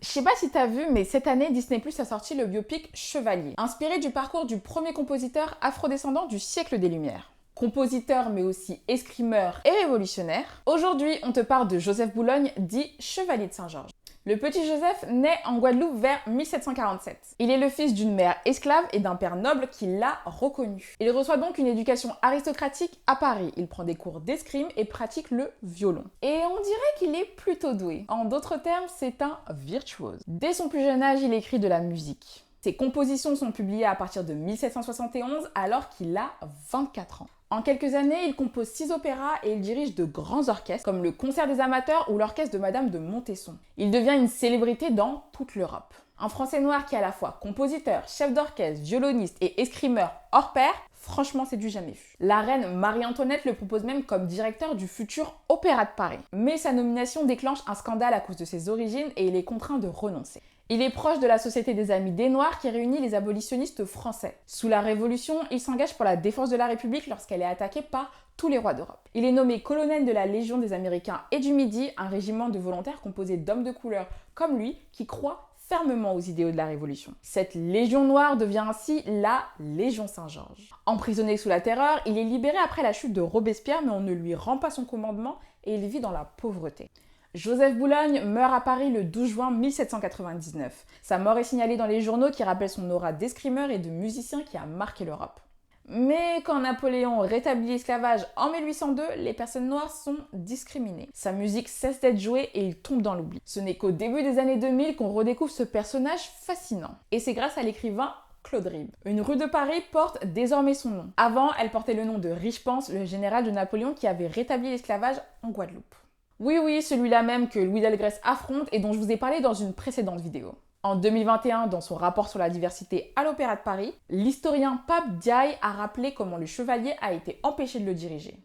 Je sais pas si t'as vu, mais cette année, Disney+ a sorti le biopic Chevalier, inspiré du parcours du premier compositeur afrodescendant du siècle des Lumières. Compositeur mais aussi escrimeur et révolutionnaire, aujourd'hui on te parle de Joseph Boulogne, dit Chevalier de Saint-Georges. Le petit Joseph naît en Guadeloupe vers 1747. Il est le fils d'une mère esclave et d'un père noble qui l'a reconnu. Il reçoit donc une éducation aristocratique à Paris. Il prend des cours d'escrime et pratique le violon. Et on dirait qu'il est plutôt doué. En d'autres termes, c'est un virtuose. Dès son plus jeune âge, il écrit de la musique. Ses compositions sont publiées à partir de 1771 alors qu'il a 24 ans. En quelques années, il compose 6 opéras et il dirige de grands orchestres comme le Concert des amateurs ou l'orchestre de Madame de Montesson. Il devient une célébrité dans toute l'Europe. Un Français noir qui est à la fois compositeur, chef d'orchestre, violoniste et escrimeur hors pair, franchement c'est du jamais vu. La reine Marie-Antoinette le propose même comme directeur du futur Opéra de Paris. Mais sa nomination déclenche un scandale à cause de ses origines et il est contraint de renoncer. Il est proche de la Société des Amis des Noirs qui réunit les abolitionnistes français. Sous la Révolution, il s'engage pour la défense de la République lorsqu'elle est attaquée par tous les rois d'Europe. Il est nommé colonel de la Légion des Américains et du Midi, un régiment de volontaires composé d'hommes de couleur comme lui qui croient fermement aux idéaux de la Révolution. Cette Légion noire devient ainsi la Légion Saint-Georges. Emprisonné sous la Terreur, il est libéré après la chute de Robespierre mais on ne lui rend pas son commandement et il vit dans la pauvreté. Joseph Boulogne meurt à Paris le 12 juin 1799. Sa mort est signalée dans les journaux qui rappellent son aura d'escrimeur et de musicien qui a marqué l'Europe. Mais quand Napoléon rétablit l'esclavage en 1802, les personnes noires sont discriminées. Sa musique cesse d'être jouée et il tombe dans l'oubli. Ce n'est qu'au début des années 2000 qu'on redécouvre ce personnage fascinant. Et c'est grâce à l'écrivain Claude Ribes. Une rue de Paris porte désormais son nom. Avant, elle portait le nom de Richepens, le général de Napoléon qui avait rétabli l'esclavage en Guadeloupe. Oui, celui-là même que Louis Delgrès affronte et dont je vous ai parlé dans une précédente vidéo. En 2021, dans son rapport sur la diversité à l'Opéra de Paris, l'historien Pape Diaye a rappelé comment le chevalier a été empêché de le diriger.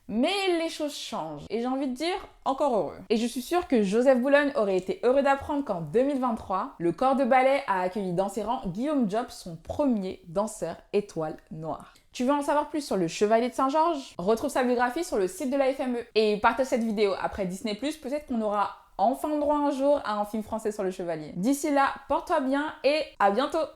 Mais les choses changent, et j'ai envie de dire, encore heureux. Et je suis sûre que Joseph Boulogne aurait été heureux d'apprendre qu'en 2023, le corps de ballet a accueilli dans ses rangs Guillaume Job, son premier danseur étoile noire. Tu veux en savoir plus sur le Chevalier de Saint-Georges? Retrouve sa biographie sur le site de la FME. Et partage cette vidéo après Disney+, peut-être qu'on aura enfin le droit un jour à un film français sur le Chevalier. D'ici là, porte-toi bien et à bientôt!